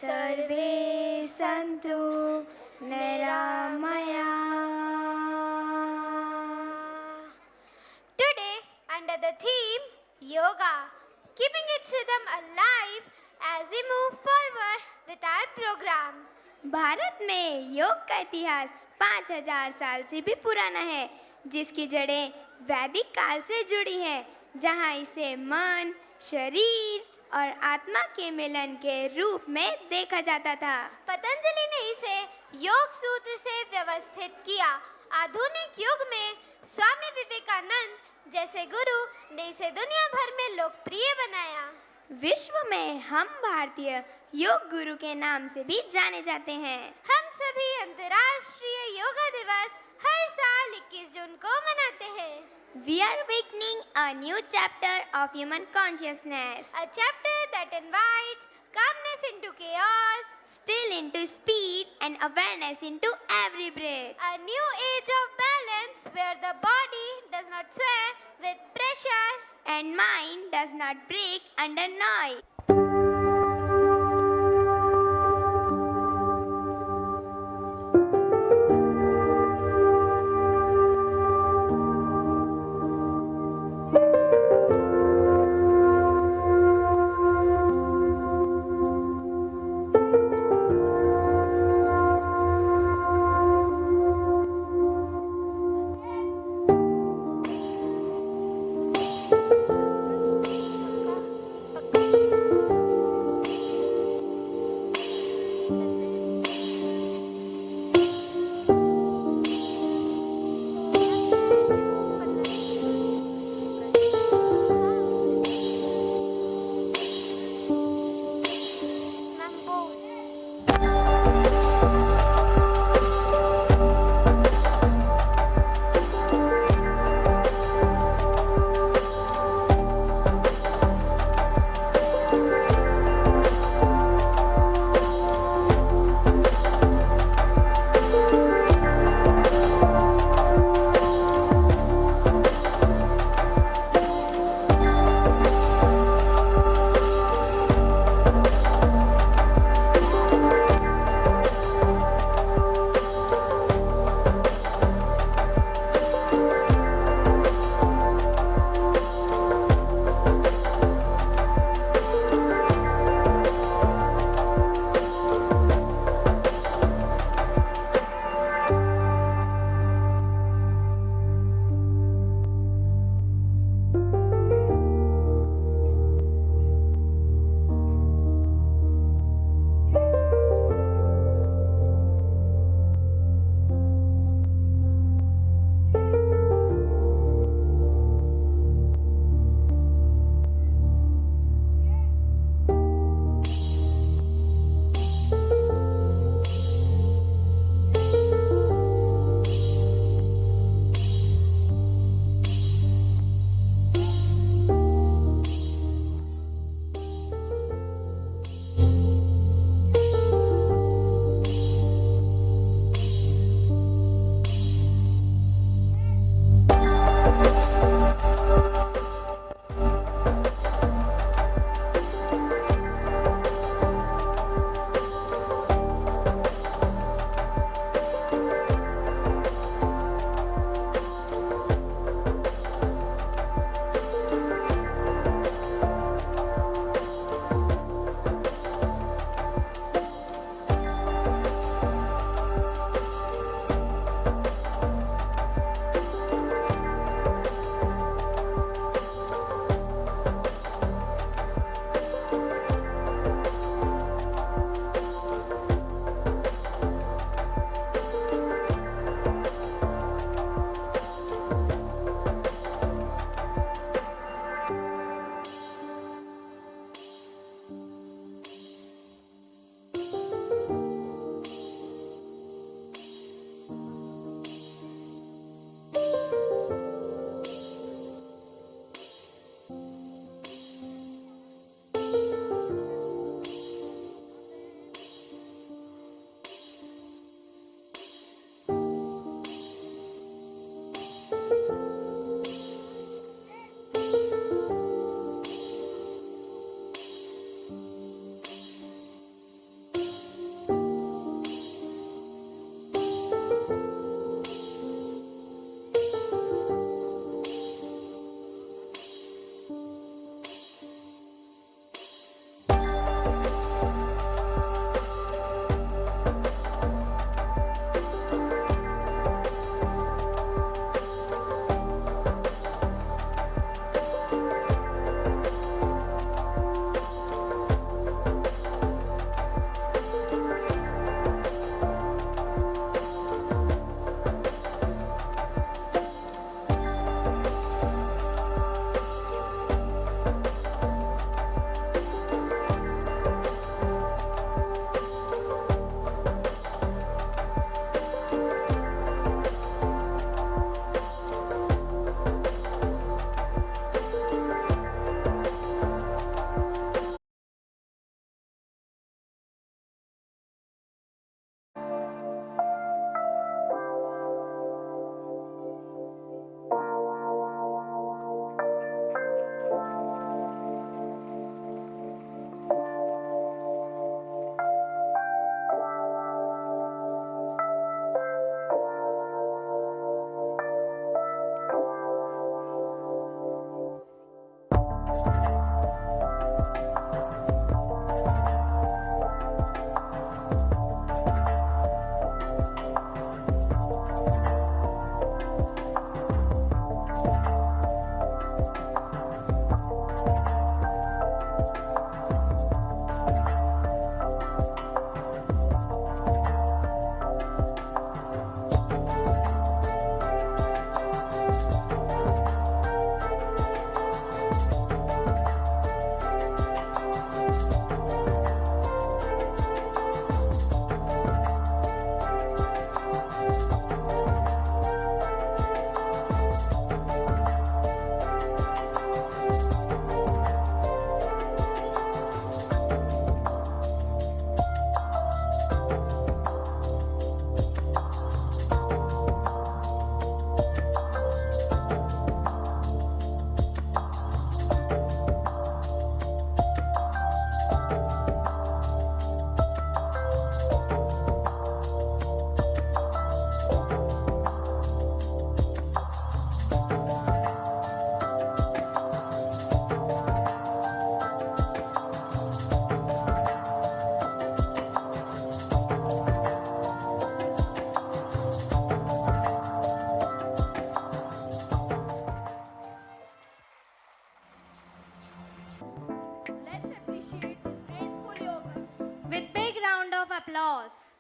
सर्वे सन्तु निरामयाः. Today, under the theme Yoga, keeping its rhythm alive as we move forward with our program. Bharat में योग का इतिहास 5000 साल से भी पुराना है, जिसकी जड़ें वैदिक काल से जुड़ी हैं, जहां इसे मन, शरीर और आत्मा के मिलन के रूप में देखा जाता था. पतंजलि ने इसे योग सूत्र से व्यवस्थित किया. आधुनिक युग में स्वामी विवेकानंद जैसे गुरु ने इसे दुनिया भर में लोकप्रिय बनाया. विश्व में हम भारतीय योग गुरु के नाम से भी जाने जाते हैं. हम सभी अंतर्राष्ट्रीय योगा दिवस हर साल 21 जून को मनाते हैं. We are awakening a new chapter of human consciousness, A chapter that invites calmness into chaos, still into speed and awareness into every breath. a new age of balance where the body does not sway with pressure. And mind does not break under noise. applause.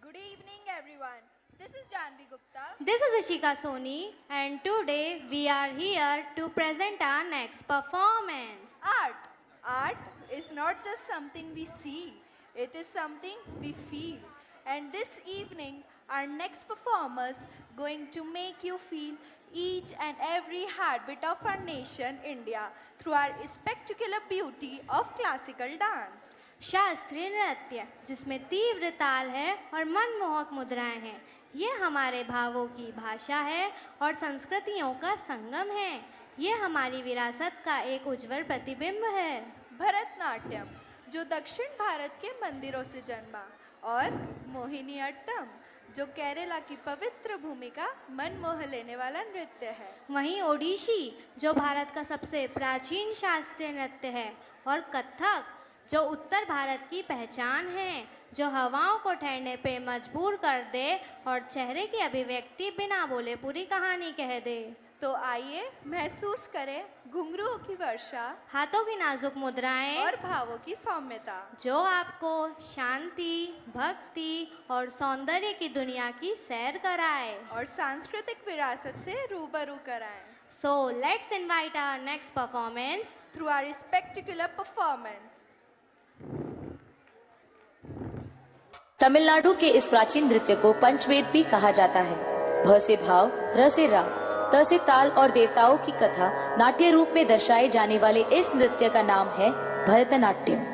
Good evening, everyone. This is Janvi Gupta. This is Ishika Soni, and today we are here to present our next performance. Art. Art is not just something we see, it is something we feel. And this evening, our next performers going to make you feel each and every heartbeat of our nation, India, through our spectacular beauty of classical dance. शास्त्रीय नृत्य जिसमें तीव्र ताल है और मनमोहक मुद्राएं हैं, ये हमारे भावों की भाषा है और संस्कृतियों का संगम है। ये हमारी विरासत का एक उज्जवल प्रतिबिंब है। भरतनाट्यम जो दक्षिण भारत के मंदिरों से जन्मा, और मोहिनीअट्टम जो केरला की पवित्र भूमि का मन मोह लेने वाला नृत्य है। वहीं ओडिशी जो भारत का सबसे प्राचीन शास्त्रीय नृत्य है, और कथक जो उत्तर भारत की पहचान है, जो हवाओं को ठहरने पे मजबूर कर दे और चेहरे की अभिव्यक्ति बिना बोले पूरी कहानी कह दे। तो आइए महसूस करें घुंघरूओं की वर्षा, हाथों की नाजुक मुद्राएं और भावों की सौम्यता, जो आपको शांति, भक्ति और सौंदर्य की दुनिया की सैर कराए और सांस्कृतिक विरासत से रूबरू कराएं। So let's invite our next performance through our spectacular performance. Tamil Nadu के इस प्राचीन नृत्य को पंचवेद भी कहा जाता है। भ से भाव, र से राग, त से ताल और देवताओं की कथा नाट्य रूप में दर्शाए जाने वाले इस नृत्य का नाम है भरतनाट्यम।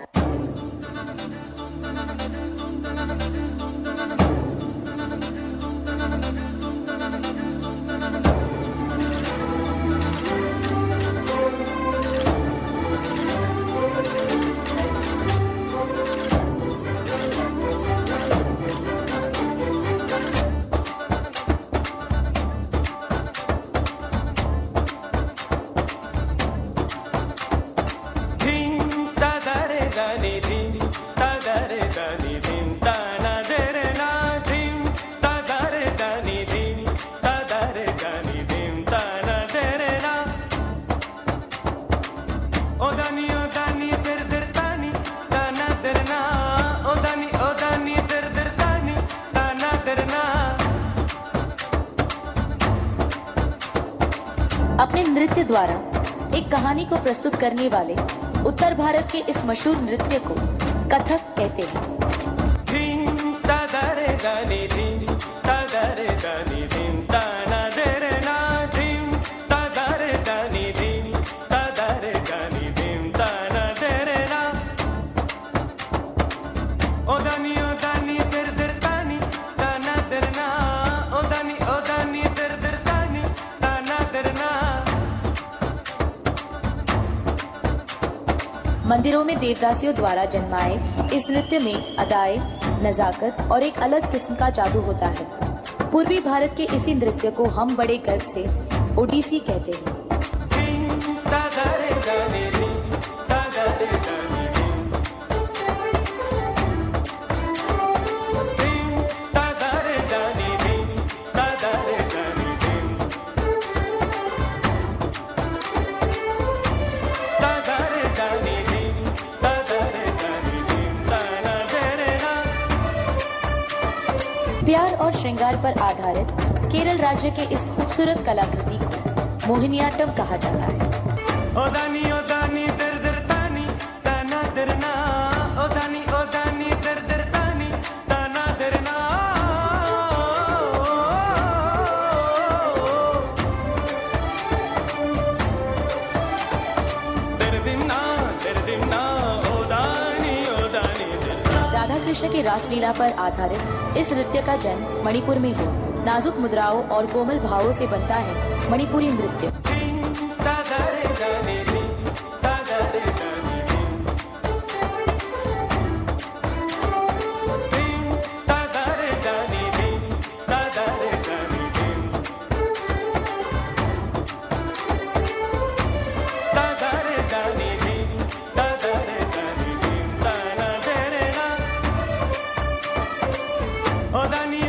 अपने नृत्य द्वारा एक कहानी को प्रस्तुत करने वाले उत्तर भारत के इस मशहूर नृत्य को कथक कहते हैं। मंदिरों में देवदासियों द्वारा जन्माए इस नृत्य में अदाएं, नजाकत और एक अलग किस्म का जादू होता है। पूर्वी भारत के इसी नृत्य को हम बड़े गर्व से ओडिसी कहते हैं। प्यार और श्रृंगार पर आधारित केरल राज्य के इस खूबसूरत कलाकृति को मोहिनीअट्टम कहा जाता है। राधा कृष्ण की रासलीला पर आधारित इस नृत्य का जन्म मणिपुर में हुआ। नाजुक मुद्राओं और कोमल भावों से बनता है मणिपुरी नृत्य।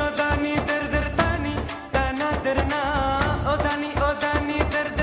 Odani, dir dir tani, tana dirna. Odani, dir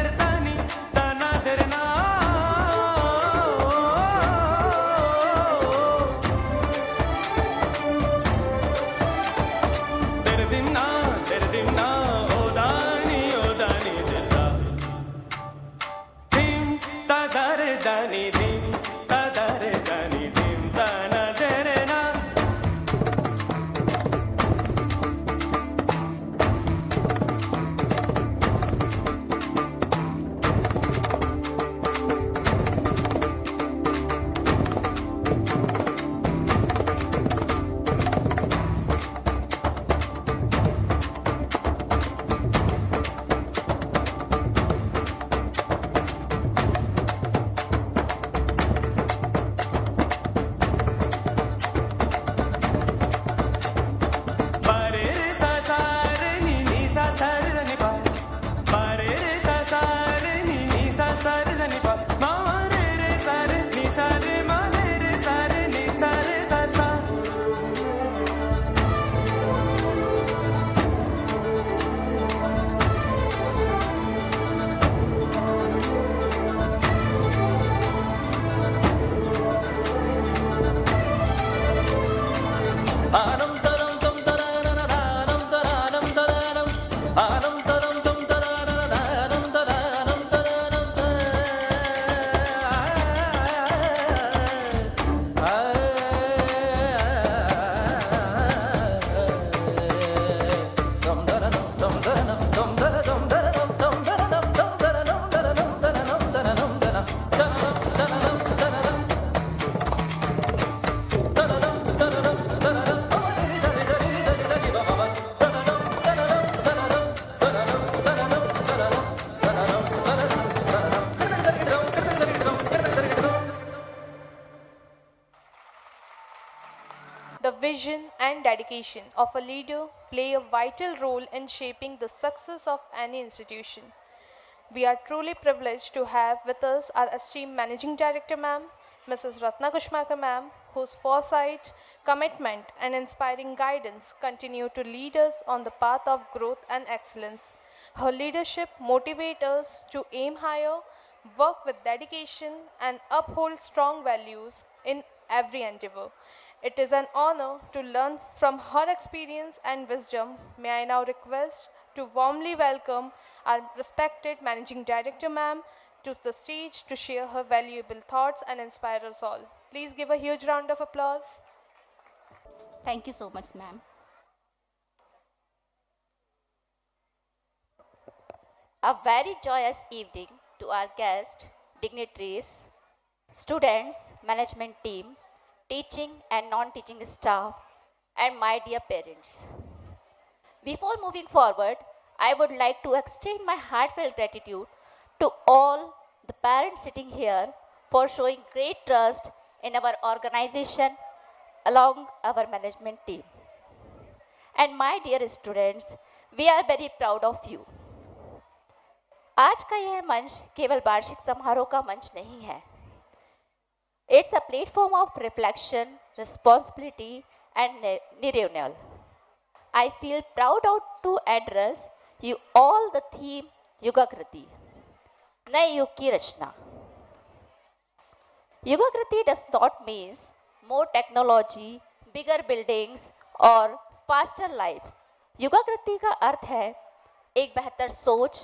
The vision and dedication of a leader play a vital role in shaping the success of any institution. We are truly privileged to have with us our esteemed Managing Director, ma'am, Mrs. Ratna Kushmakar, ma'am, whose foresight, commitment, and inspiring guidance continue to lead us on the path of growth and excellence. Her leadership motivates us to aim higher, work with dedication, and uphold strong values in every endeavor. It is an honor to learn from her experience and wisdom. May I now request to warmly welcome our respected Managing Director, ma'am, to the stage to share her valuable thoughts and inspire us all. Please give a huge round of applause. Thank you so much, ma'am. A very joyous evening to our guests, dignitaries, students, management team, teaching and non-teaching staff, and my dear parents. Before moving forward, I would like to extend my heartfelt gratitude to all the parents sitting here for showing great trust in our organization along our management team. And my dear students, we are very proud of you. आज का यह मंच केवल वार्षिक समारोह का मंच नहीं है. It's a platform of reflection, responsibility, and renewal. I feel proud to address you all the theme Yugakriti, नए युग की रचना. Yugakriti does not mean more technology, bigger buildings, or faster lives. Yugakriti का अर्थ है एक बेहतर सोच,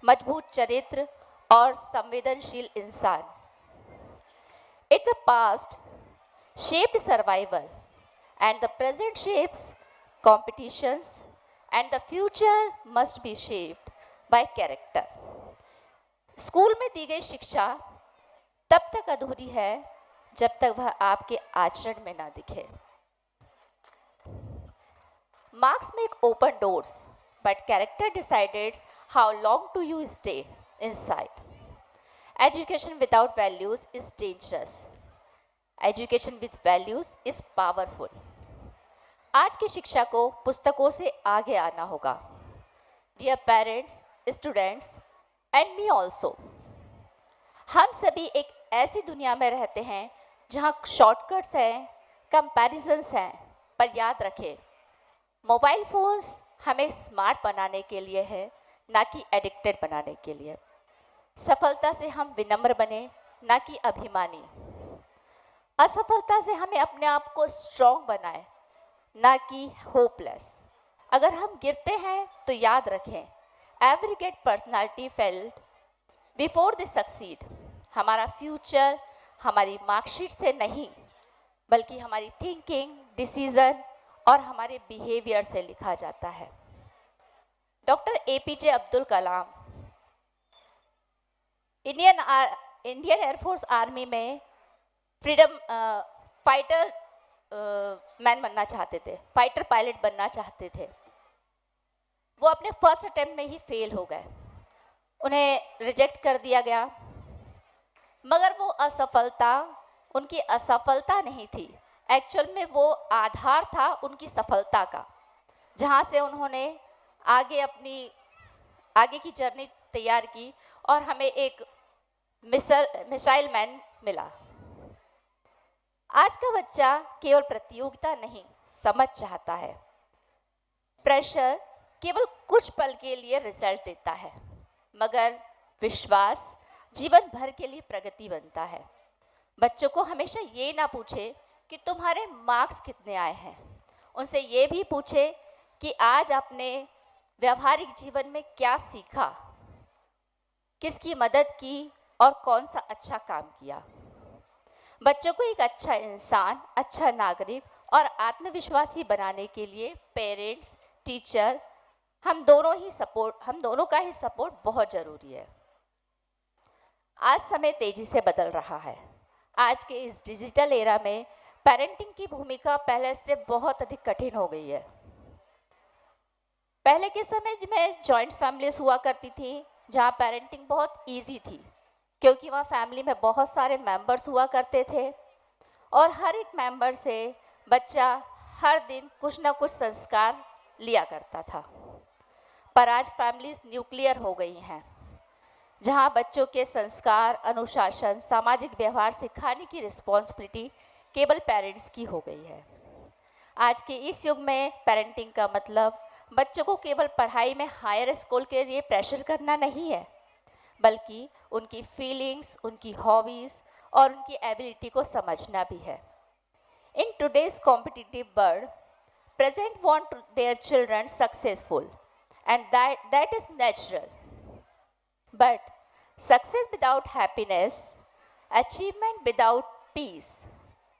मजबूत चरित्र और संवेदनशील इंसान. In the past shaped survival, and the present shapes competitions, and the future must be shaped by character. School में दी गई शिक्षा तब तक अधूरी है जब तक वह आपके आचरण में ना दिखे. Marks make open doors, but character decides how long do you stay inside. Education without values is dangerous. Education with values is powerful. आज की शिक्षा को पुस्तकों से आगे आना होगा. Dear parents, students, and me also. हम सभी एक ऐसी दुनिया में रहते हैं जहाँ शॉर्टकट्स हैं, कंपैरिजन्स हैं, पर याद रखें, मोबाइल फ़ोन्स हमें स्मार्ट बनाने के लिए है, ना कि एडिक्टेड बनाने के लिए. सफलता से हम विनम्र बने, ना कि अभिमानी. असफलता से हमें अपने आप को स्ट्रॉन्ग बनाए, ना कि होपलेस. अगर हम गिरते हैं तो याद रखें, every great personality failed before they succeed. हमारा फ्यूचर हमारी मार्कशीट से नहीं, बल्कि हमारी थिंकिंग, डिसीजन और हमारे बिहेवियर से लिखा जाता है. Doctor APJ Abdul Kalam Indian air force army में फ्रीडम फाइटर मैन बनना चाहते थे, फाइटर पायलट बनना चाहते थे. वो अपने फर्स्ट अटेम्प्ट में ही फेल हो गए, उन्हें रिजेक्ट कर दिया गया. मगर वो असफलता उनकी असफलता नहीं थी, एक्चुअल में वो आधार था उनकी सफलता का, जहाँ से उन्होंने आगे की जर्नी तैयार की और हमें एक मिसाइल मैन मिला. आज का बच्चा केवल प्रतियोगिता नहीं, समझ चाहता है. प्रेशर केवल कुछ पल के लिए रिजल्ट देता है, मगर विश्वास जीवन भर के लिए प्रगति बनता है. बच्चों को हमेशा ये ना पूछे कि तुम्हारे मार्क्स कितने आए हैं, उनसे ये भी पूछे कि आज आपने व्यावहारिक जीवन में क्या सीखा, किसकी मदद की और कौन सा अच्छा काम किया. बच्चों को एक अच्छा इंसान, अच्छा नागरिक और आत्मविश्वासी बनाने के लिए पेरेंट्स, टीचर, हम दोनों का ही सपोर्ट बहुत ज़रूरी है. आज समय तेजी से बदल रहा है. आज के इस डिजिटल एरा में पेरेंटिंग की भूमिका पहले से बहुत अधिक कठिन हो गई है. पहले के समय में जॉइंट फैमिलीज हुआ करती थी, जहाँ पेरेंटिंग बहुत इजी थी, क्योंकि वहाँ फैमिली में बहुत सारे मेंबर्स हुआ करते थे और हर एक मेंबर से बच्चा हर दिन कुछ ना कुछ संस्कार लिया करता था, पर आज फैमिलीज न्यूक्लियर हो गई हैं, जहां बच्चों के संस्कार, अनुशासन, सामाजिक व्यवहार सिखाने की रिस्पॉन्सिबिलिटी केवल पेरेंट्स की हो गई है। आज के इस युग में पेरेंटिंग का मतलब बच्चों को केवल पढ़ाई में हायर स्कूल के लिए प्रेशर करना नहीं है, बल्कि उनकी फीलिंग्स, उनकी हॉबीज़ और उनकी एबिलिटी को समझना भी है। In today's competitive world, parents want their children successful and that is natural. But success without happiness, achievement without peace,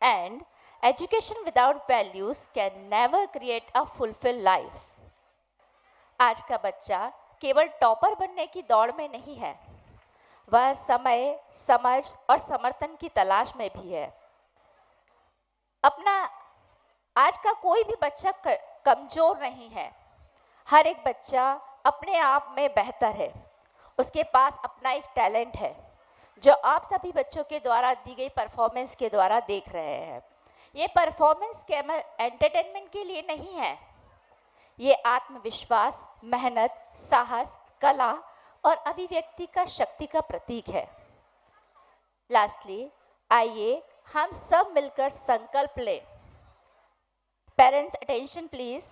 and education without values can never create a fulfilled life. आज का बच्चा केवल topper बनने की दौड़ में नहीं है, वह समय, समझ और समर्थन की तलाश में भी है। आज का कोई भी बच्चा कमज़ोर नहीं है। हर एक बच्चा अपने आप में बेहतर है। उसके पास अपना एक टैलेंट है, जो आप सभी बच्चों के द्वारा दी गई परफॉर्मेंस के द्वारा देख रहे हैं। ये परफॉर्मेंस केवल एंटरटेनमेंट के लिए नहीं है, ये आत्मविश्वास, मेहनत, साहस, कला और अभिव्यक्ति का शक्ति का प्रतीक है। लास्टली, आइए हम सब मिलकर संकल्प लें। Parents attention please.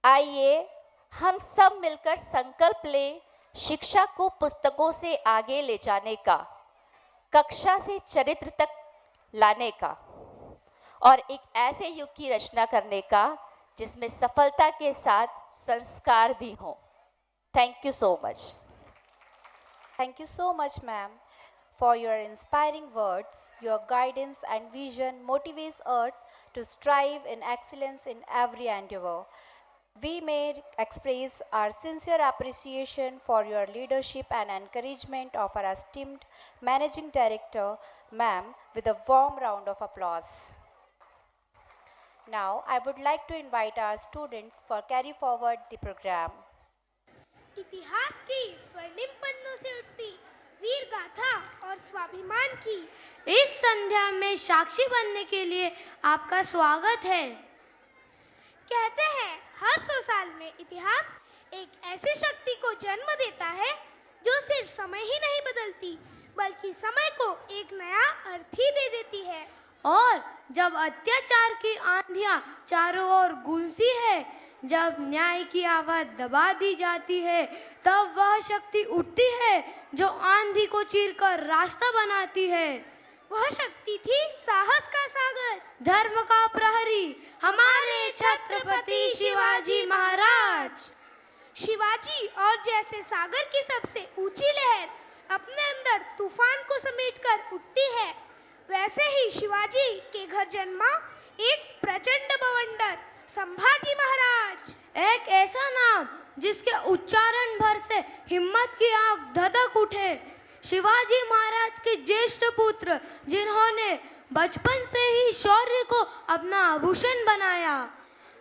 आइए हम सब मिलकर संकल्प लें शिक्षा को पुस्तकों से आगे ले जाने का, कक्षा से चरित्र तक लाने का और एक ऐसे युग की रचना करने का जिसमें सफलता के साथ संस्कार भी हों। Thank you so much. Thank you so much, ma'am, for your inspiring words. Your guidance and vision motivates us to strive in excellence in every endeavor. We may express our sincere appreciation for your leadership and encouragement of our esteemed Managing Director, ma'am, with a warm round of applause. Now, I would like to invite our students for carry forward the program. इतिहास की स्वर्णिम पन्नों से उठती वीर गाथा और स्वाभिमान की इस संध्या में साक्षी बनने के लिए आपका स्वागत है। कहते हैं हर 100 साल में इतिहास एक ऐसी शक्ति को जन्म देता है जो सिर्फ समय ही नहीं बदलती, बल्कि समय को एक नया अर्थ ही दे देती है। और जब अत्याचार की आंधियां चारों ओर गूंजती है, जब न्याय की आवाज दबा दी जाती है, तब वह शक्ति उठती है जो आंधी को चीरकर रास्ता बनाती है। वह शक्ति थी साहस का सागर, धर्म का प्रहरी, हमारे छत्रपति शिवाजी महाराज। शिवाजी और जैसे सागर की सबसे ऊंची लहर अपने अंदर तूफान को समेटकर उठती है, वैसे ही शिवाजी के घर जन्मा एक प्रचंड बवंडर संभाजी महाराज। एक ऐसा नाम जिसके उच्चारण भर से हिम्मत की आग धधक उठे। शिवाजी महाराज के ज्येष्ठ पुत्र, जिन्होंने बचपन से ही शौर्य को अपना आभूषण बनाया,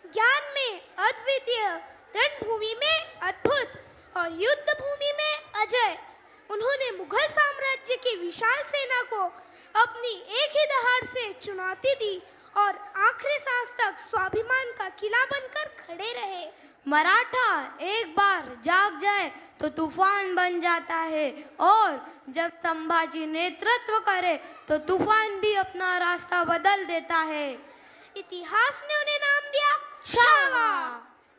ज्ञान में अद्वितीय, रणभूमि में अद्भुत और युद्ध भूमि में अजय। उन्होंने मुगल साम्राज्य की विशाल सेना को अपनी एक ही दहाड़ से चुनौती दी और आखिरी सांस तक स्वाभिमान का किला बनकर खड़े रहे। मराठा एक बार जाग जाए तो तूफान बन जाता है, और जब संभाजी नेतृत्व करे तो तूफान भी अपना रास्ता बदल देता है। इतिहास ने उन्हें नाम दिया छावा,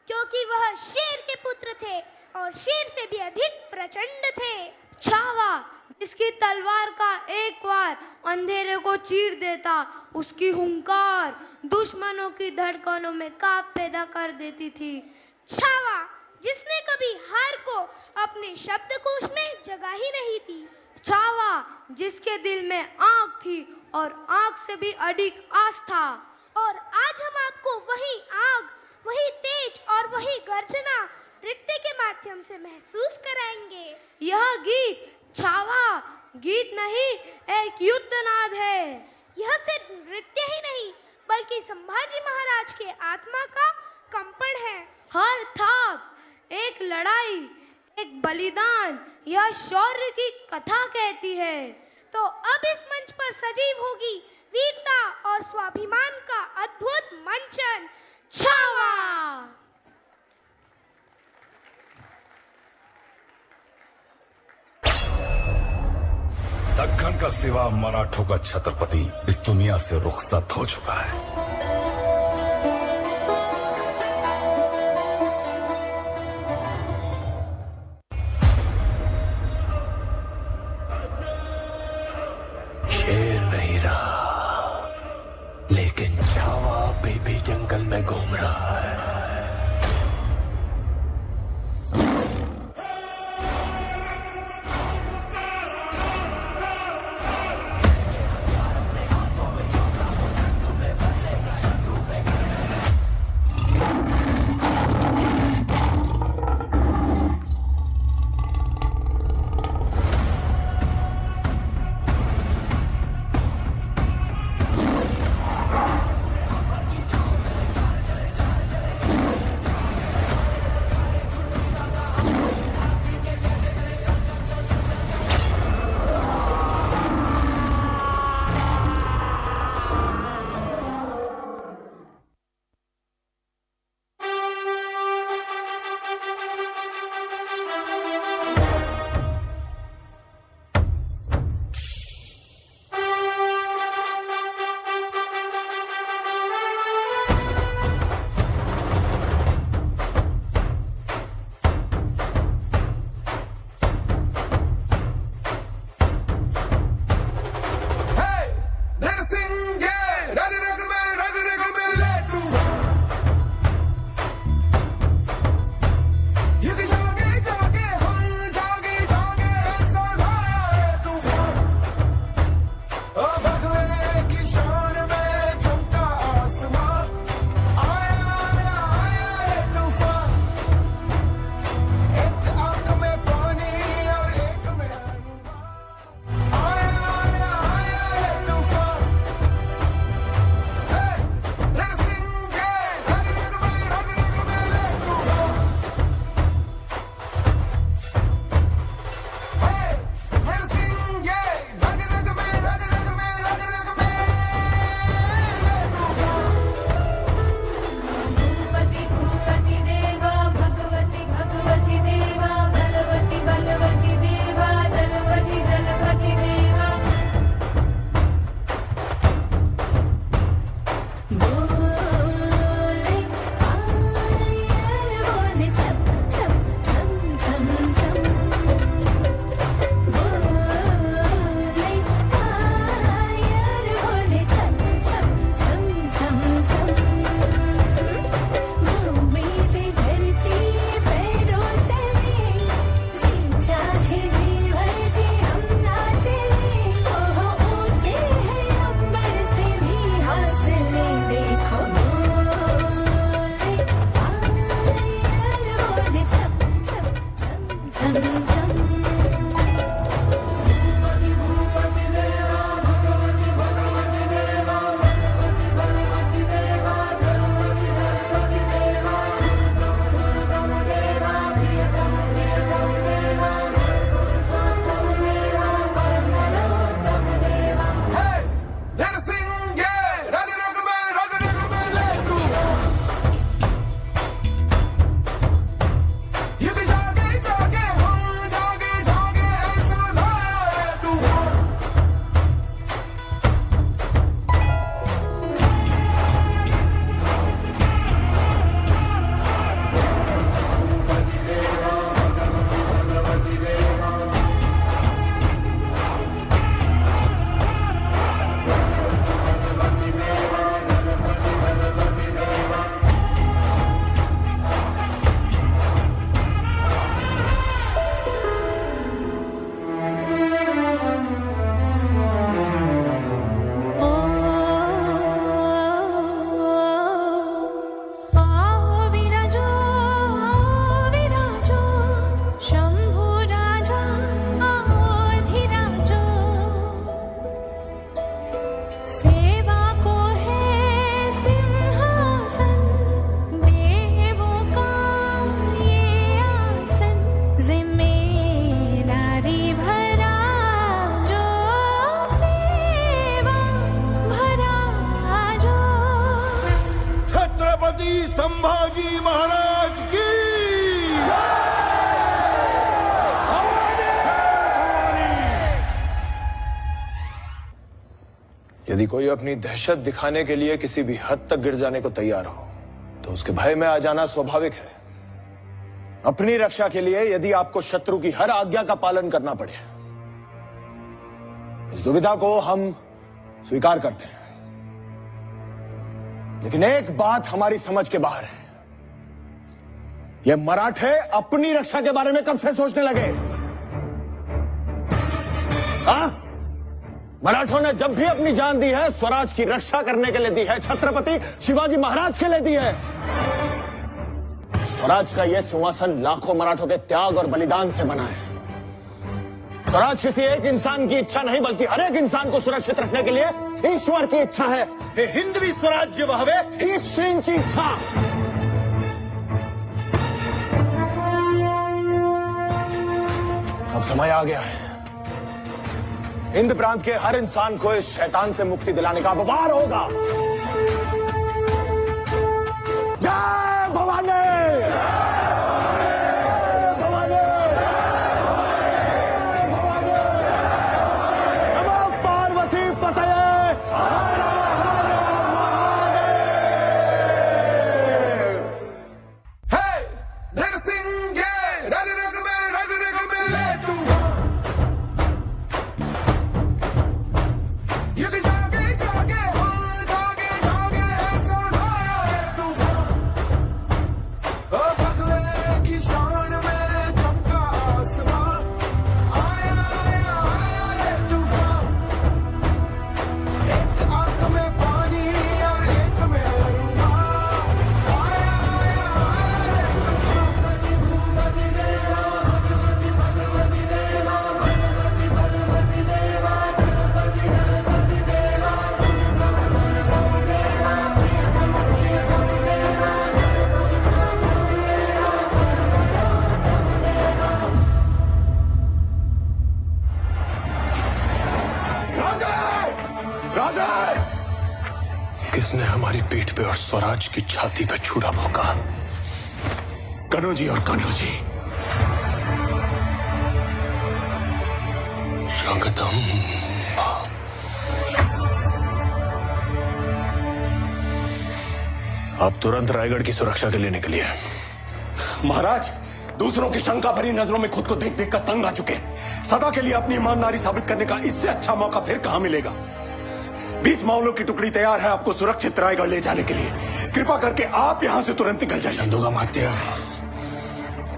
क्योंकि वह शेर के पुत्र थे और शेर से भी अधिक प्रचंड थे। छावा, जिसकी तलवार का एक वार अंधेरे को चीर देता, उसकी हुंकार दुश्मनों की धड़कनों में कांप पैदा कर देती थी। छावा, जिसने कभी हार को अपने शब्दकोश में जगह ही नहीं दी। छावा, जिसके दिल में आग थी और आग से भी अधिक आस्था। और आज हम आपको वही आग, वही तेज और वही गर्जना नृत्य के माध्यम से महसूस कराएंगे। यह गीत छावा गीत नहीं, एक युद्ध नाद है। यह सिर्फ नृत्य ही नहीं, बल्कि संभाजी महाराज के आत्मा का कंपन है। हर थाप एक लड़ाई, एक बलिदान, यह शौर्य की कथा कहती है। तो अब इस मंच पर सजीव होगी वीरता और स्वाभिमान का अद्भुत का सिवा मराठों का छत्रपति इस दुनिया से रुखसत हो चुका है। शेर नहीं रहा, लेकिन छावा अभी भी जंगल में घूम रहा है। संभाजी महाराज की यदि कोई अपनी दहशत दिखाने के लिए किसी भी हद तक गिर जाने को तैयार हो तो उसके भय में आ जाना स्वाभाविक है। अपनी रक्षा के लिए यदि आपको शत्रु की हर आज्ञा का पालन करना पड़े, इस दुविधा को हम स्वीकार करते हैं। लेकिन एक बात हमारी समझ के बाहर है, ये मराठे अपनी रक्षा के बारे में कब से सोचने लगे? हाँ? मराठों ने जब भी अपनी जान दी है स्वराज की रक्षा करने के लिए दी है, छत्रपति शिवाजी महाराज के लिए दी है। स्वराज का यह सिंहासन लाखों मराठों के त्याग और बलिदान से बना है। स्वराज किसी एक इंसान की इच्छा नहीं बल्कि हर एक इंसान को सुरक्षित रखने के लिए ईश्वर की इच्छा है। हे हिंदवी स्वराज्य वहावे ही श्रींची इच्छा। अब समय आ गया है, हिंद प्रांत के हर इंसान को इस शैतान से मुक्ति दिलाने का वार होगा। जय भवानी! किसने हमारी पीठ पे और स्वराज की छाती पे छुरा भोंका? कन्हू जी और कन्हू जी। जगदम्बा। आप तुरंत रायगढ़ की सुरक्षा के लिए निकलिए। महाराज, दूसरों की शंका भरी नजरों में खुद को देख देख कर तंग आ चुके हैं। सदा के लिए अपनी ईमानदारी साबित करने का इससे अच्छा मौका फिर कहां मिलेगा? 20 मावलों की टुकड़ी तैयार है आपको सुरक्षित रायगढ़ ले जाने के लिए। कृपा करके आप यहां से तुरंत निकल जाइए। चंदूगा मात्या,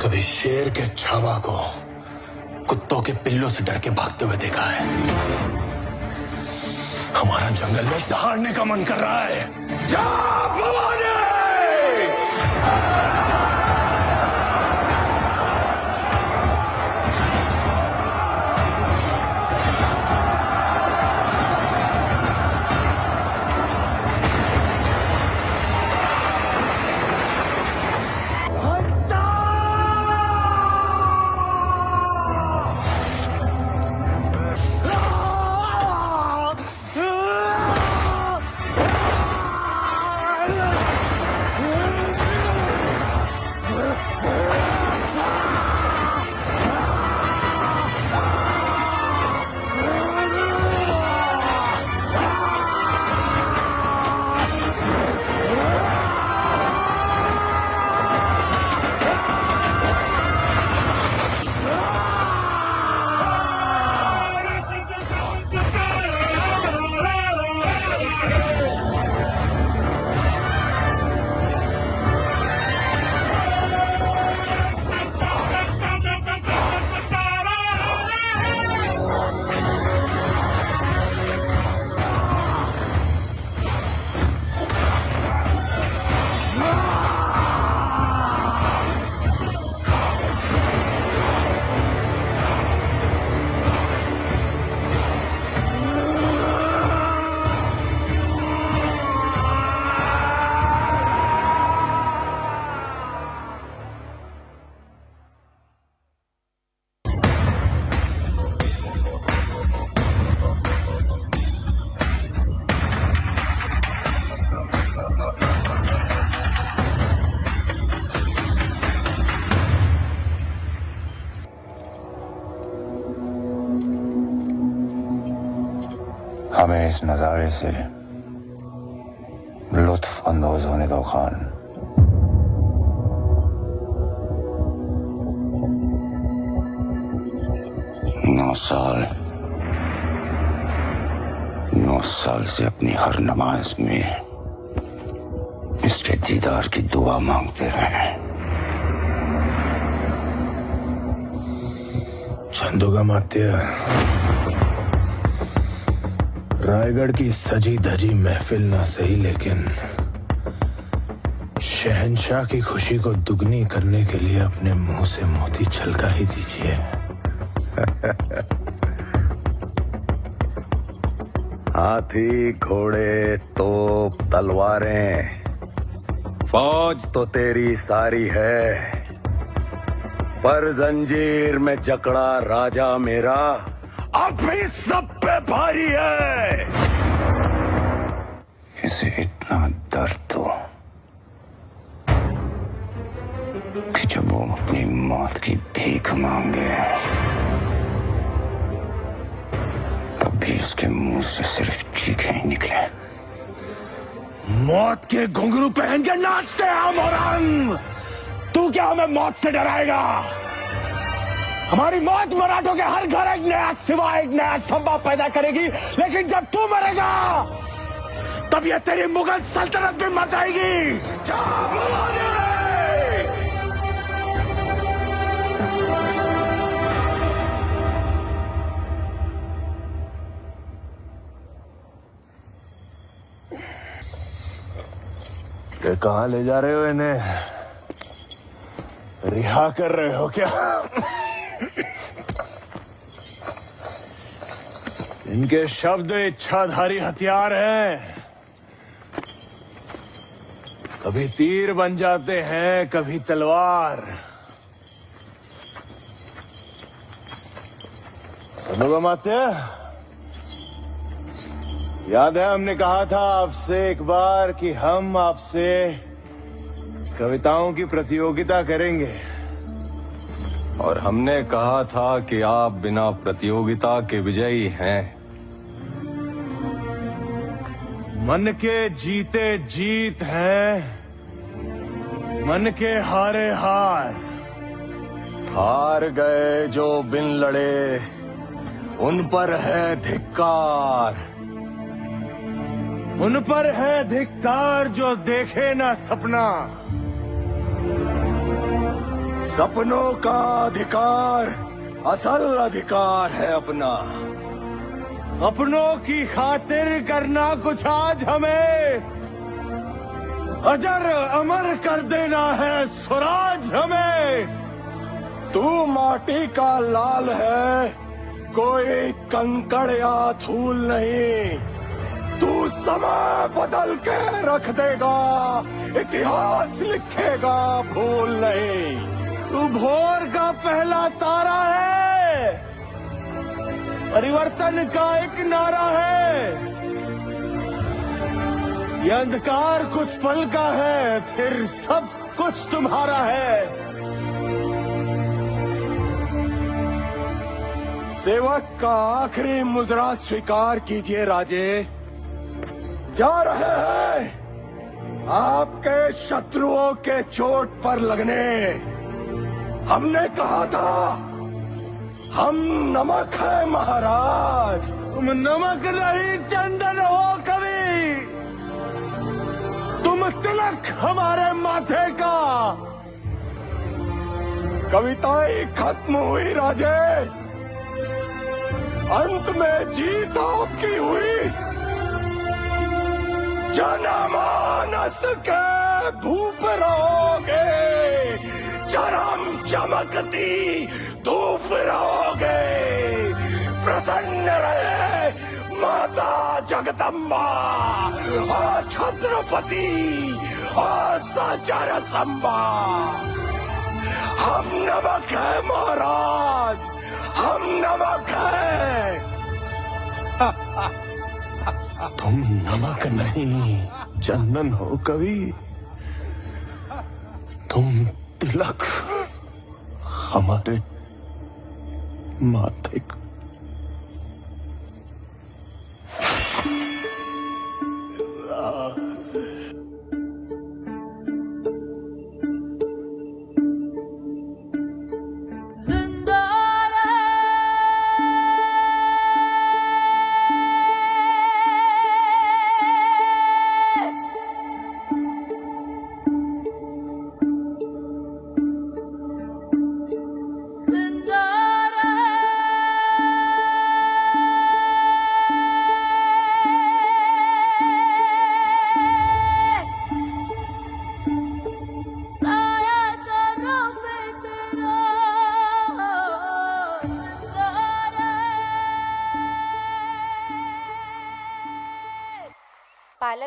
कभी शेर के छावा को कुत्तों के पिल्लों से डर के भागते हुए देखा है? हमारा जंगल में दहाड़ने का मन कर रहा है। जा भवानी! हमें इस नजारे से लुत्फ अंदोज होने दो खान। 9 साल से अपनी हर नमाज में इसके दीदार की दुआ मांगते रहे। चंदोगामात्य, रायगढ़ की सजी धजी महफिल ना सही, लेकिन शहंशाह की खुशी को दुगनी करने के लिए अपने मुंह से मोती छलका ही दीजिए। हाथी, घोड़े, तोप, तलवारें, फौज तो तेरी सारी है, पर जंजीर में जकड़ा राजा मेरा अब भी सब पे भारी है। इसे इतना दर्द हो कि जब वो अपनी मौत की भीख मांगे तब भी उसके मुंह से सिर्फ चीखें ही निकले। मौत के घुंघरू पहन के नाचते हैं मोरंग। तू क्या हमें मौत से डराएगा? हमारी मौत मराठों के हर घर एक नया सिवा, एक नया संभव पैदा करेगी, लेकिन जब तू मरेगा तब ये तेरी मुगल सल्तनत भी मर जाएगी। जा भवानी! ये कहाँ ले जा रहे हो इन्हें? रिहा कर रहे हो क्या? इनके शब्द इच्छाधारी हथियार हैं। कभी तीर बन जाते हैं, कभी तलवार। चंदोगामात्य, याद है हमने कहा था आपसे एक बार कि हम आपसे कविताओं की प्रतियोगिता करेंगे, और हमने कहा था कि आप बिना प्रतियोगिता के विजयी हैं। मन के जीते जीत हैं, मन के हारे हार। हार गए जो बिन लड़े, उन पर है धिक्कार। उन पर है धिक्कार जो देखे ना सपना। सपनों का अधिकार असल अधिकार है अपना। अपनों की खातिर करना कुछ आज हमें, अजर अमर कर देना है स्वराज हमें। तू माटी का लाल है, कोई कंकड़ या धूल नहीं। तू समय बदल के रख देगा, इतिहास लिखेगा भूल नहीं। तू भोर का पहला तारा है, परिवर्तन का एक नारा है। ये अंधकार कुछ पल का है, फिर सब कुछ तुम्हारा है। सेवक का आखिरी मुजरा स्वीकार कीजिए राजे। जा रहे हैं आपके शत्रुओं के चोट पर लगने। हमने कहा था हम नमक है महाराज। तुम नमक नहीं चंदन हो कभी, तुम तिलक हमारे माथे का। कविताएं खत्म हुई राजे, अंत में जीत आपकी हुई। जनमानस के भूप रहोगे, चरम चमकती धूप रहोगे। प्रसन्न रहे माता जगदम्बा और छत्रपति और सचर संबा। हम नमक है महाराज, हम नमक है। तुम नमक नहीं चंदन हो कवि, तुम तिलक हमारे माथे का।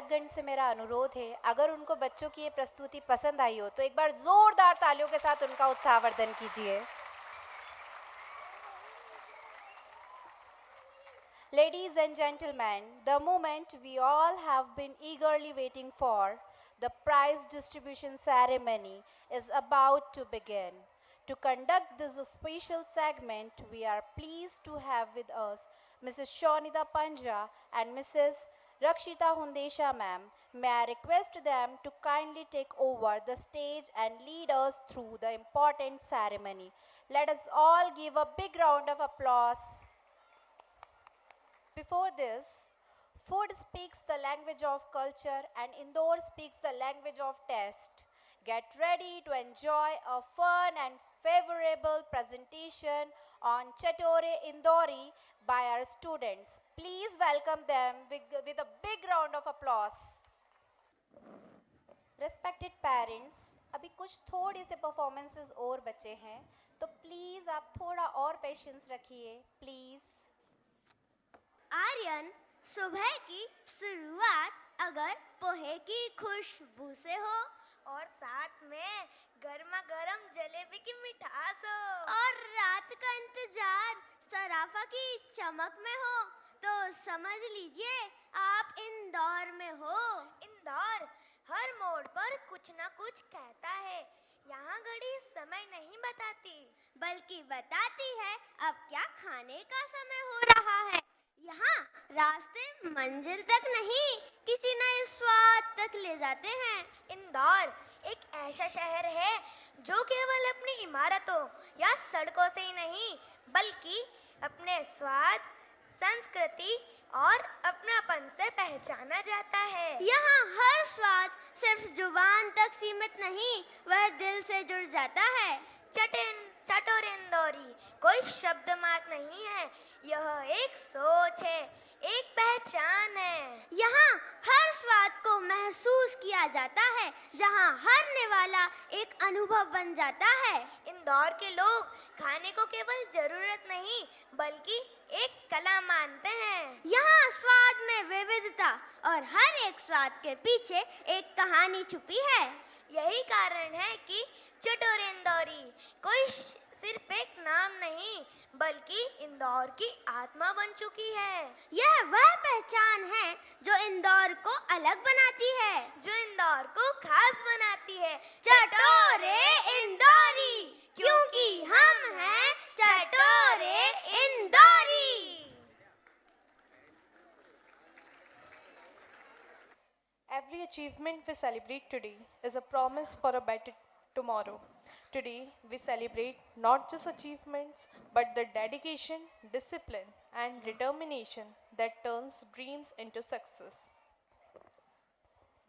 पालकगण से मेरा अनुरोध है, अगर उनको बच्चों की ये प्रस्तुति पसंद आई हो तो एक बार जोरदार तालियों के साथ उनका उत्साहवर्धन कीजिए। Ladies and gentlemen, the moment we all have been eagerly waiting for, the prize distribution ceremony is about to begin. To conduct this special segment, we are pleased to have with us Mrs. Shonida Panja and Mrs. Rakshita Hundesha ma'am. May I request them to kindly take over the stage and lead us through the important ceremony. Let us all give a big round of applause. Before this, food speaks the language of culture and Indore speaks the language of taste. Get ready to enjoy a fun and favorable presentation on Chatore Indori by our students. Please welcome them with a big round of applause. Respected parents, अभी कुछ थोड़ी से performances और बचे हैं, तो please आप थोड़ा और patience रखिए, please. आर्यन, सुबह की शुरुआत अगर पोहे की खुशबू से हो और साथ में गर्मा गर्म जलेबी की मिठास हो और रात का इंतजार सराफा की चमक में हो तो समझ लीजिए आप इंदौर में हो। इंदौर हर मोड़ पर कुछ न कुछ कहता है। यहाँ घड़ी समय नहीं बताती, बल्कि बताती है अब क्या खाने का समय हो रहा है। यहाँ रास्ते मंजिल तक नहीं, किसी नए स्वाद तक ले जाते हैं। इंदौर एक ऐसा शहर है जो केवल अपनी इमारतों या सड़कों से ही नहीं, बल्कि अपने स्वाद, संस्कृति और अपनापन से पहचाना जाता है। यहाँ हर स्वाद सिर्फ जुबान तक सीमित नहीं, वह दिल से जुड़ जाता है। चटोर इंदौरी कोई शब्द मात्र नहीं है, यह एक सोच है, एक पहचान है। यहाँ हर स्वाद को महसूस किया जाता है, जहाँ हरने वाला एक अनुभव बन जाता है। इंदौर के लोग खाने को केवल जरूरत नहीं, बल्कि एक कला मानते हैं। यहाँ स्वाद में विविधता और हर एक स्वाद के पीछे एक कहानी छुपी है। यही कारण है कि चटोर इंदौरी कोई सिर्फ एक नाम नहीं, बल्कि इंदौर की आत्मा बन चुकी है। यह वह पहचान है जो इंदौर को अलग बनाती है, जो इंदौर को खास बनाती है। चटोरे इंदौरी, क्योंकि हम हैं चटोरे Indori. Every achievement we celebrate today is a promise for a better tomorrow. Today, we celebrate not just achievements, but the dedication, discipline, and determination that turns dreams into success.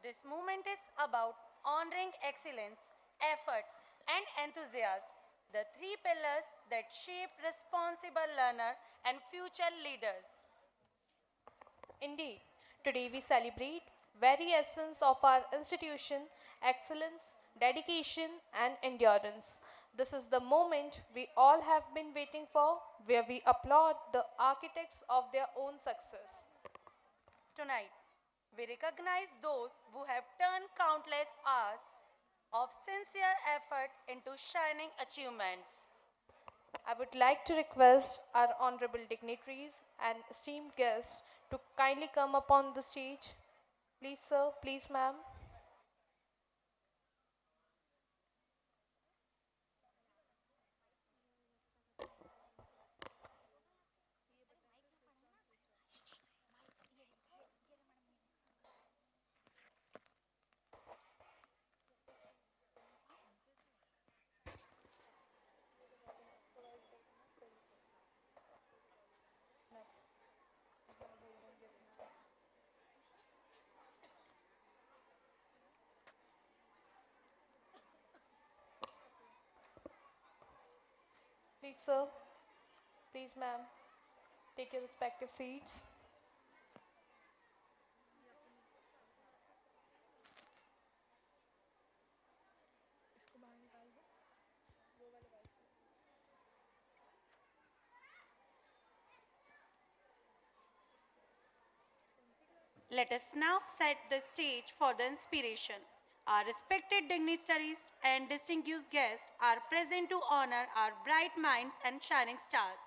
This movement is about honoring excellence, effort, and enthusiasm, the three pillars that shape responsible learner and future leaders. Indeed, today we celebrate very essence of our institution, excellence, dedication and endurance. This is the moment we all have been waiting for, where we applaud the architects of their own success. Tonight, we recognize those who have turned countless hours of sincere effort into shining achievements. I would like to request our honorable dignitaries and esteemed guests to kindly come up on the stage. Please, sir, please, ma'am. Please, sir. Please, ma'am. Take your respective seats. Let us now set the stage for the inspiration. Our respected dignitaries and distinguished guests are present to honor our bright minds and shining stars.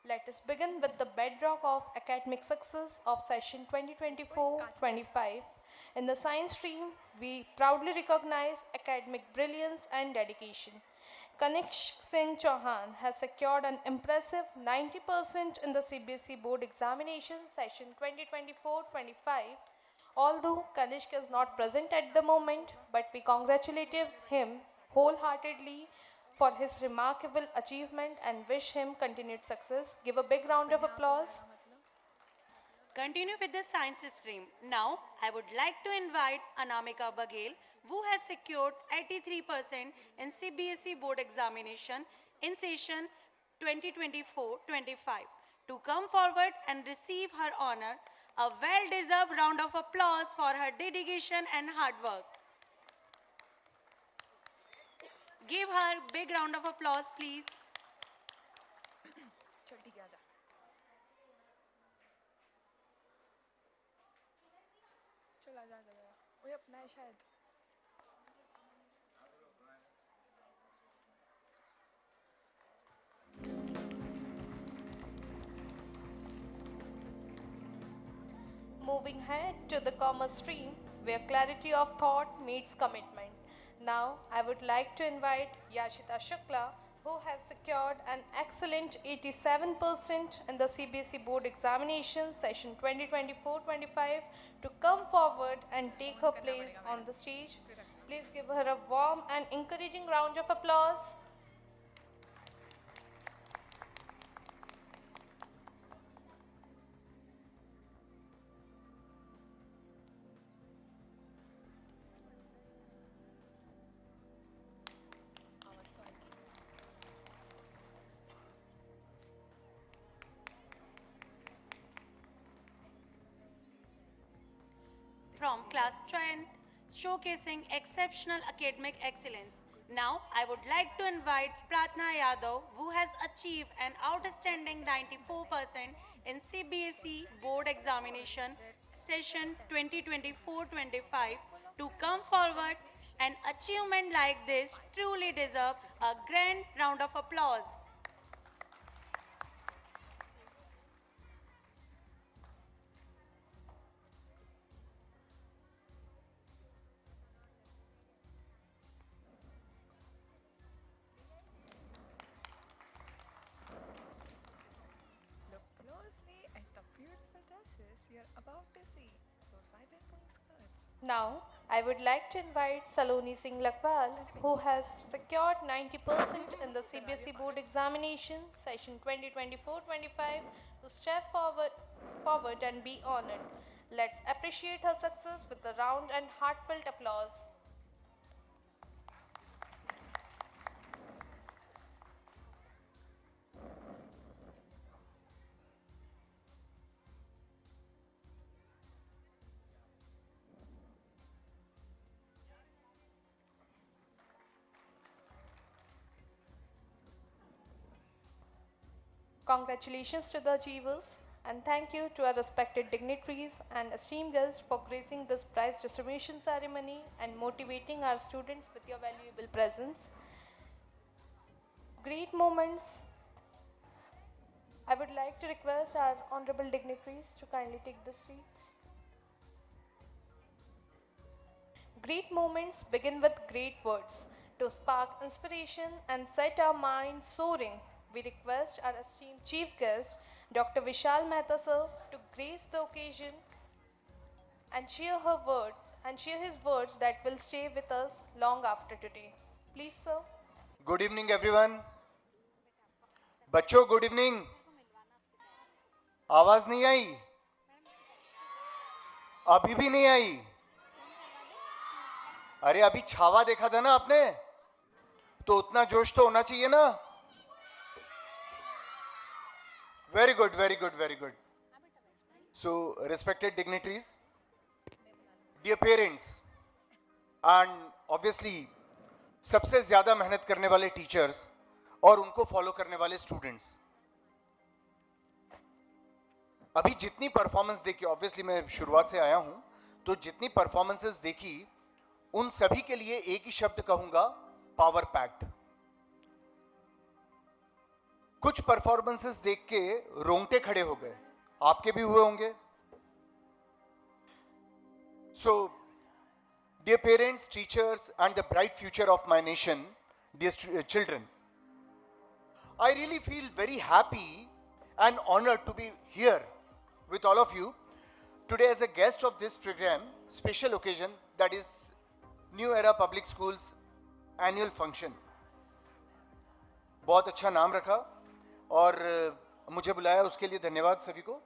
Let us begin with the bedrock of academic success of session 2024-25. In the science stream, we proudly recognize academic brilliance and dedication. Kanishk Singh Chauhan has secured an impressive 90% in the CBSE board examination session 2024-25. Although Kanishk is not present at the moment, but we congratulate him wholeheartedly for his remarkable achievement and wish him continued success. Give a big round of applause. Continue with the science stream. Now, I would like to invite Anamika Baghel, who has secured 83% in CBSE board examination in session 2024-25 to come forward and receive her honor. A well-deserved round of applause for her dedication and hard work. Give her a big round of applause, please. Moving ahead to the commerce stream, where clarity of thought meets commitment. Now, I would like to invite Yashita Shukla, who has secured an excellent 87% in the CBSE board examination session 2024-25 to come forward and take her place on the stage. Please give her a warm and encouraging round of applause. From class 10, showcasing exceptional academic excellence. Now, I would like to invite Pratna Yadav, who has achieved an outstanding 94% in CBSE board examination session 2024-25 to come forward. An achievement like this truly deserves a grand round of applause. Now, I would like to invite Saloni Singh Lakwal, who has secured 90% in the CBSE board examination session 2024-25 to step forward and be honored. Let's appreciate her success with a round and heartfelt applause. Congratulations to the achievers, and thank you to our respected dignitaries and esteemed guests for gracing this prize distribution ceremony and motivating our students with your valuable presence. Great moments. I would like to request our honorable dignitaries to kindly take the seats. Great moments begin with great words to spark inspiration and set our minds soaring. We request our esteemed chief guest, Dr. Vishal Mehta sir, to grace the occasion and share his words that will stay with us long after today. Please, sir. Good evening, everyone. बच्चों, good evening. आवाज नहीं आई? अभी भी नहीं आई? अरे अभी छावा देखा था ना आपने, तो उतना जोश तो होना चाहिए ना. Very good, very good, very good. So, respected dignitaries, dear parents, and obviously सबसे ज्यादा मेहनत करने वाले टीचर्स और उनको फॉलो करने वाले स्टूडेंट्स, अभी जितनी परफॉर्मेंस देखी, ऑब्वियसली मैं शुरुआत से आया हूं, तो जितनी परफॉर्मेंसेस देखी उन सभी के लिए एक ही शब्द कहूंगा, पावर पैक्ड। कुछ परफॉर्मेंसेस देख के रोंगटे खड़े हो गए, आपके भी हुए होंगे। So dear parents, teachers and the bright future of my nation, dear children, I really feel very happy and honored to be here with all of you today as a guest of this program, special occasion, that is New Era Public Schools annual function. बहुत अच्छा नाम रखा और मुझे बुलाया, उसके लिए धन्यवाद सभी को।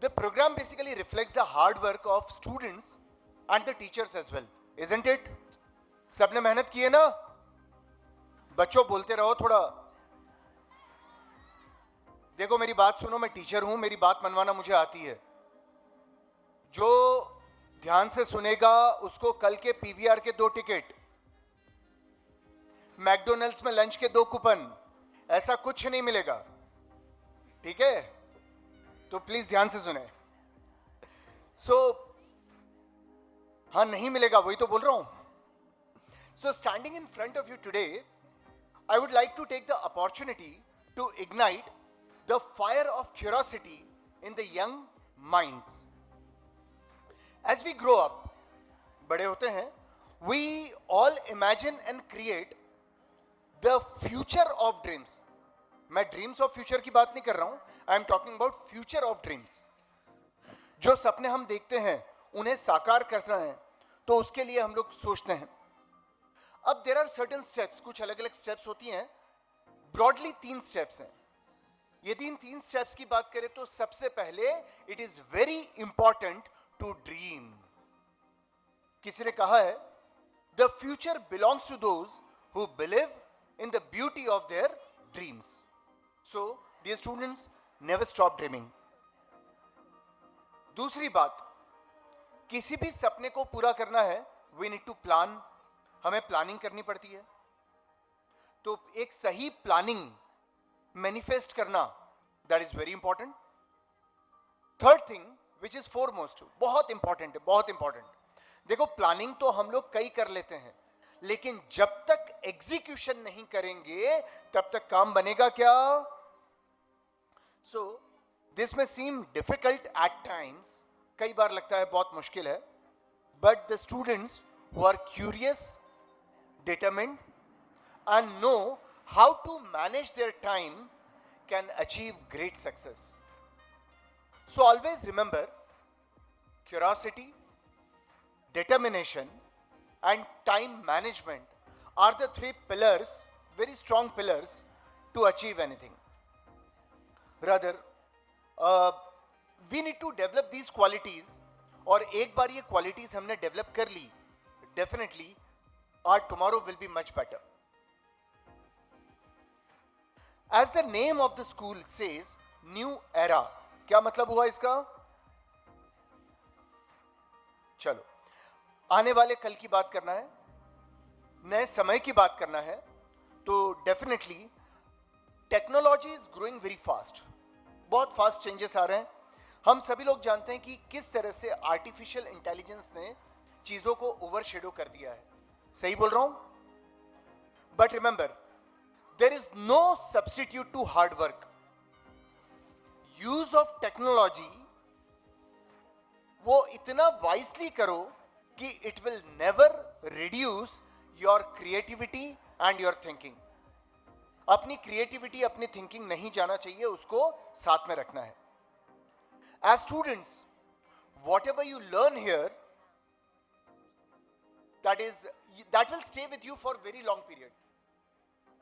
The program basically reflects the hard work of students and the teachers as well, isn't it? सबने मेहनत की है ना? बच्चों बोलते रहो थोड़ा। देखो मेरी बात सुनो, मैं टीचर हूं, मेरी बात मनवाना मुझे आती है। जो ध्यान से सुनेगा उसको कल के पीवीआर के 2 टिकट, मैकडोनल्ड्स में लंच के 2 कूपन, ऐसा कुछ नहीं मिलेगा, ठीक है? तो प्लीज ध्यान से सुने। हाँ नहीं मिलेगा, वही तो बोल रहा हूं। So standing in front of you today, I would like to take the opportunity to ignite the fire of curiosity in the young minds. As we grow up, बड़े होते हैं, we all imagine and create the future of dreams. मैं dreams of future की बात नहीं कर रहा हूं, I am talking about future of dreams. जो सपने हम देखते हैं उन्हें साकार करना है, तो उसके लिए हम लोग सोचते हैं। अब देयर आर सर्टेन स्टेप्स, कुछ अलग अलग स्टेप्स होती हैं। ब्रॉडली 3 स्टेप्स हैं। यदि इन 3 स्टेप्स की बात करें तो सबसे पहले it is very important to dream. किसी ने कहा है, the future belongs to those who believe in the beauty of their dreams. So dear students, never stop dreaming. दूसरी बात, किसी भी सपने को पूरा करना है, वी नीड टू प्लान, हमें प्लानिंग करनी पड़ती है। तो एक सही प्लानिंग मैनिफेस्ट करना, that is very important. Third thing which is foremost, बहुत इंपॉर्टेंट है, बहुत इंपॉर्टेंट। देखो प्लानिंग तो हम लोग कई कर लेते हैं, लेकिन जब तक एग्जीक्यूशन नहीं करेंगे तब तक काम बनेगा क्या? सो दिस में सीम डिफिकल्ट एट टाइम्स, कई बार लगता है बहुत मुश्किल है, but the students who are curious, determined and know how to manage their time can achieve great success. So always remember, curiosity, determination and time management are the 3 pillars, very strong pillars to achieve anything. Rather, we need to develop these qualities, और एक बार ये qualities हमने develop कर ली, definitely our tomorrow will be much better. As the name of the school says, New Era, क्या मतलब हुआ इसका? चलो, आने वाले कल की बात करना है, नए समय की बात करना है, तो definitely technology is growing very fast, बहुत फास्ट चेंजेस आ रहे हैं। हम सभी लोग जानते हैं कि किस तरह से आर्टिफिशियल इंटेलिजेंस ने चीजों को ओवरशेडो कर दिया है। सही बोल रहा हूं? But remember, there is no substitute to hard work. Use of technology वो इतना वाइसली करो कि it will never reduce your creativity and your thinking. अपनी क्रिएटिविटी, अपनी थिंकिंग नहीं जाना चाहिए, उसको साथ में रखना है। As students, whatever you learn here, that will stay with you for very long period.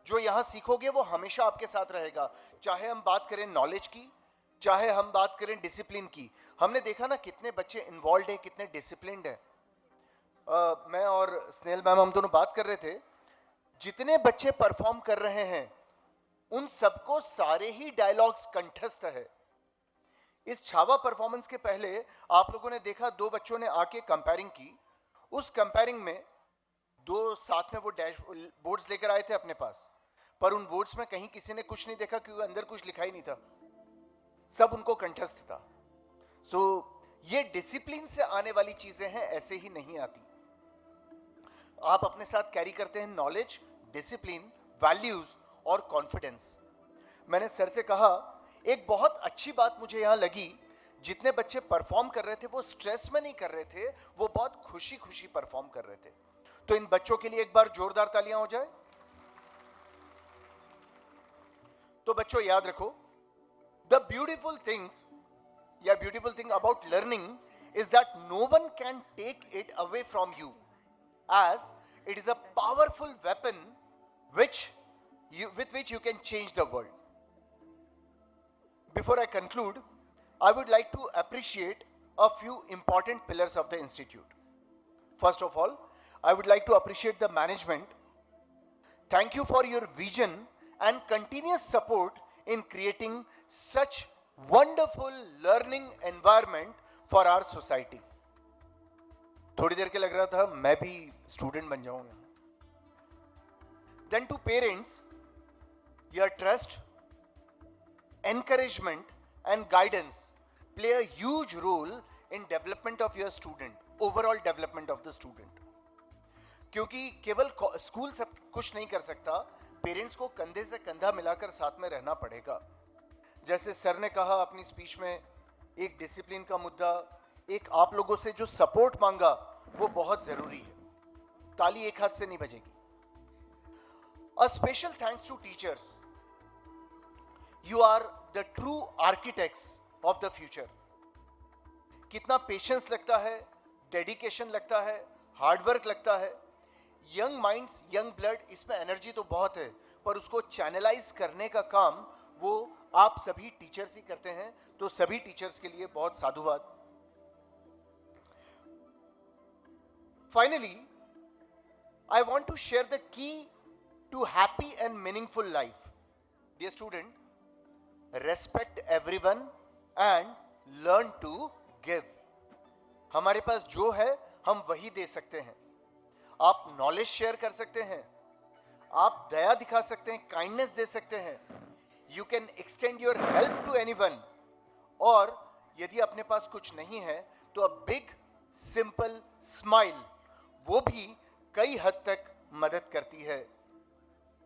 जो यहां सीखोगे वो हमेशा आपके साथ रहेगा। चाहे हम बात करें नॉलेज की, चाहे हम बात करें डिसिप्लिन की। हमने देखा ना कितने बच्चे इन्वॉल्व है, कितने डिसिप्लिन्ड है। मैं और स्नेहल मैम हम दोनों बात कर रहे थे, जितने बच्चे परफॉर्म कर रहे हैं उन सबको सारे ही डायलॉग्स कंठस्थ है। इस छावा परफॉर्मेंस के पहले आप लोगों ने देखा 2 बच्चों ने आके कंपेयरिंग की। उस कंपेयरिंग में 2 साथ में वो डैश बोर्ड्स लेकर आए थे अपने पास, पर उन बोर्ड्स में कहीं किसी ने कुछ नहीं देखा क्योंकि अंदर कुछ लिखा ही नहीं था। सब उनको कंठस्थ था। सो ये डिसिप्लिन से आने वाली चीजें हैं, ऐसे ही नहीं आती। आप अपने साथ कैरी करते हैं नॉलेज, डिसिप्लिन, वैल्यूज और कॉन्फिडेंस। मैंने सर से कहा, एक बहुत अच्छी बात मुझे यहां लगी, जितने बच्चे परफॉर्म कर रहे थे वो स्ट्रेस में नहीं कर रहे थे, वो बहुत खुशी खुशी परफॉर्म कर रहे थे। तो इन बच्चों के लिए एक बार जोरदार तालियां हो जाए। तो बच्चों याद रखो, the beautiful thing about learning is that no one can take it away from you, as it is a powerful weapon with which you can change the world. Before I conclude, I would like to appreciate a few important pillars of the institute. First of all, I would like to appreciate the management. Thank you for your vision and continuous support in creating such wonderful learning environment for our society. थोड़ी देर के लग रहा था मैं भी student बन जाऊं यहाँ। Then to parents, your trust, encouragement and guidance play a huge role in development of your student, overall development of the student. क्योंकि केवल स्कूल सब कुछ नहीं कर सकता, पेरेंट्स को कंधे से कंधा मिलाकर साथ में रहना पड़ेगा। जैसे सर ने कहा अपनी स्पीच में, एक डिसिप्लिन का मुद्दा, एक आप लोगों से जो सपोर्ट मांगा, वो बहुत जरूरी है। ताली एक हाथ से नहीं बजेगी। A special thanks to teachers. You are the true architects of the future. कितना पेशेंस लगता है, डेडिकेशन लगता है, हार्डवर्क लगता है। यंग माइंड्स, यंग ब्लड, इसमें एनर्जी तो बहुत है, पर उसको चैनलाइज करने का काम वो आप सभी टीचर्स ही करते हैं। तो सभी टीचर्स के लिए बहुत साधुवाद। Finally, I want to share the key to happy and meaningful life. Dear student, respect everyone and learn to give. हमारे पास जो है हम वही दे सकते हैं। आप नॉलेज शेयर कर सकते हैं, आप दया दिखा सकते हैं, काइंडनेस दे सकते हैं। You can extend your help to anyone. और यदि अपने पास कुछ नहीं है तो a big simple smile, वो भी कई हद तक मदद करती है।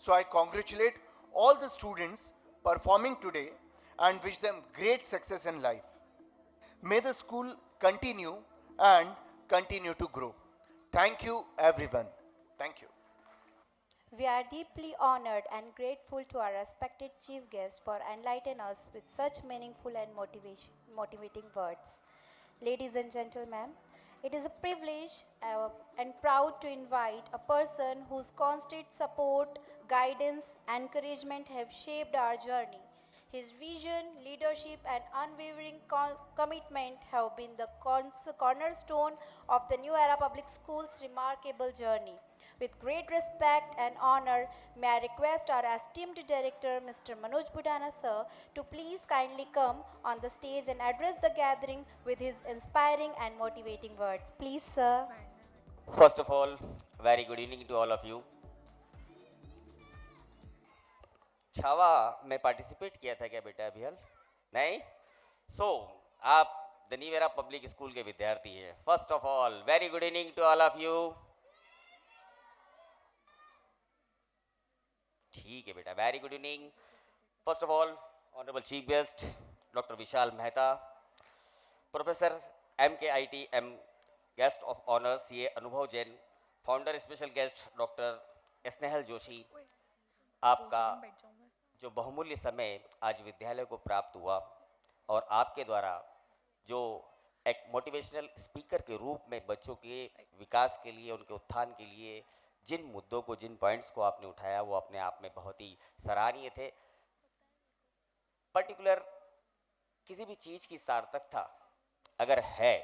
So I congratulate all the students performing today and wish them great success in life. May the school continue and continue to grow. Thank you everyone. Thank you. We are deeply honored and grateful to our respected chief guest for enlightening us with such meaningful and motivating words. Ladies and gentlemen, it is a privilege and proud to invite a person whose constant support, guidance, and encouragement have shaped our journey. His vision, leadership, and unwavering commitment have been the cornerstone of the New Era Public Schools' remarkable journey. With great respect and honor, may I request our esteemed director, Mr. Manoj Budana sir, to please kindly come on the stage and address the gathering with his inspiring and motivating words. Please, sir. First of all, very good evening to all of you. Chhaava में participate किया था क्या बेटा अभी हाल? नहीं? So, आप the new era public school के विद्यार्थी हैं। First of all, very good evening to all of you. ठीक है बेटा, very good evening. First of all, honourable chief guest doctor Vishal Mehta, professor MKITM, guest of honour CA Anubhav Jain, founder special guest doctor Snehal Joshi, आपका जो बहुमूल्य समय आज विद्यालय को प्राप्त हुआ और आपके द्वारा जो एक मोटिवेशनल स्पीकर के रूप में बच्चों के विकास के लिए, उनके उत्थान के लिए जिन मुद्दों को, जिन पॉइंट्स को आपने उठाया, वो अपने आप में बहुत ही सराहनीय थे। पर्टिकुलर किसी भी चीज़ की सार्थकता अगर है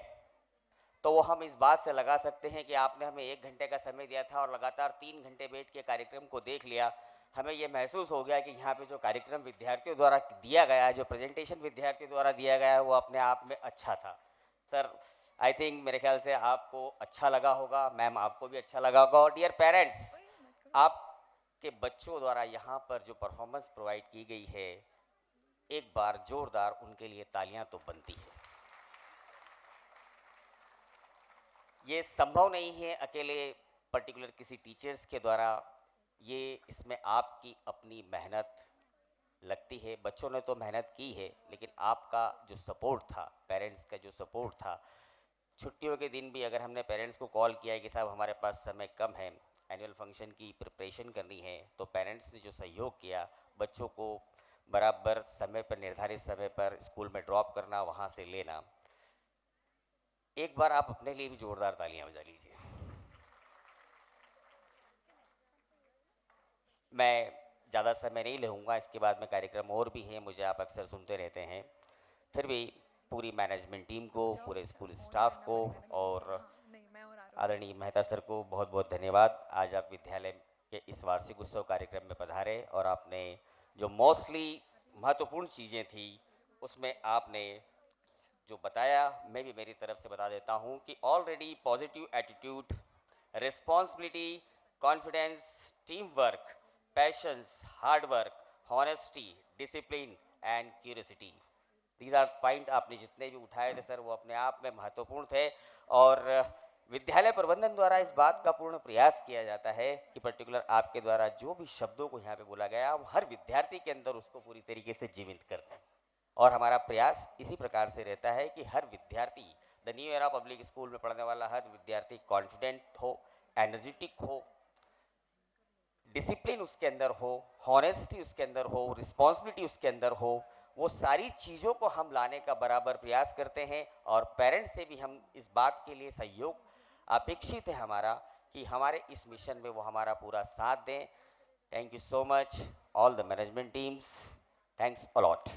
तो वो हम इस बात से लगा सकते हैं कि आपने हमें 1 घंटे का समय दिया था और लगातार 3 घंटे बैठ के कार्यक्रम को देख लिया। हमें ये महसूस हो गया कि यहाँ पे जो कार्यक्रम विद्यार्थियों द्वारा दिया गया है, जो प्रेजेंटेशन विद्यार्थियों द्वारा दिया गया है, वो अपने आप में अच्छा था। सर, आई थिंक मेरे ख्याल से आपको अच्छा लगा होगा, मैम आपको भी अच्छा लगा होगा। और डियर पेरेंट्स, आपके बच्चों द्वारा यहाँ पर जो परफॉर्मेंस प्रोवाइड की गई है, एक बार जोरदार उनके लिए तालियां तो बनती है। ये संभव नहीं है अकेले पर्टिकुलर किसी टीचर्स के द्वारा, ये इसमें आपकी अपनी मेहनत लगती है। बच्चों ने तो मेहनत की है, लेकिन आपका जो सपोर्ट था, पेरेंट्स का जो सपोर्ट था, छुट्टियों के दिन भी अगर हमने पेरेंट्स को कॉल किया है कि साहब हमारे पास समय कम है, एनुअल फंक्शन की प्रिपरेशन करनी है, तो पेरेंट्स ने जो सहयोग किया, बच्चों को बराबर समय पर, निर्धारित समय पर स्कूल में ड्रॉप करना, वहाँ से लेना, एक बार आप अपने लिए भी जोरदार तालियां बजा लीजिए। मैं ज़्यादा समय नहीं लूँगा, इसके बाद में कार्यक्रम और भी हैं, मुझे आप अक्सर सुनते रहते हैं। फिर भी पूरी मैनेजमेंट टीम को, पूरे स्कूल स्टाफ को और आदरणीय मेहता सर को बहुत बहुत धन्यवाद। आज आप विद्यालय के इस वार्षिक उत्सव कार्यक्रम में पधारे और आपने जो मोस्टली महत्वपूर्ण चीज़ें थी उसमें आपने जो बताया, मैं भी मेरी तरफ से बता देता हूँ कि already positive attitude, responsibility, confidence, team work, patience, hard work, honesty, discipline and curiosity, these are point आपने जितने भी उठाए थे सर, वो अपने आप में महत्वपूर्ण थे। और विद्यालय प्रबंधन द्वारा इस बात का पूर्ण प्रयास किया जाता है कि पर्टिकुलर आपके द्वारा जो भी शब्दों को यहाँ पे बोला गया, हम हर विद्यार्थी के अंदर उसको पूरी तरीके से जीवित करते हैं। और हमारा प्रयास इसी प्रकार से रहता है कि हर विद्यार्थी, the new era public school में पढ़ने वाला हर विद्यार्थी कॉन्फिडेंट हो, एनर्जेटिक हो, डिसिप्लिन उसके अंदर हो, हॉनेस्टी उसके अंदर हो, रिस्पॉन्सिबिलिटी उसके अंदर हो, वो सारी चीज़ों को हम लाने का बराबर प्रयास करते हैं। और पेरेंट्स से भी हम इस बात के लिए सहयोग अपेक्षित है हमारा कि हमारे इस मिशन में वो हमारा पूरा साथ दें। Thank you so much all the management teams, thanks a lot.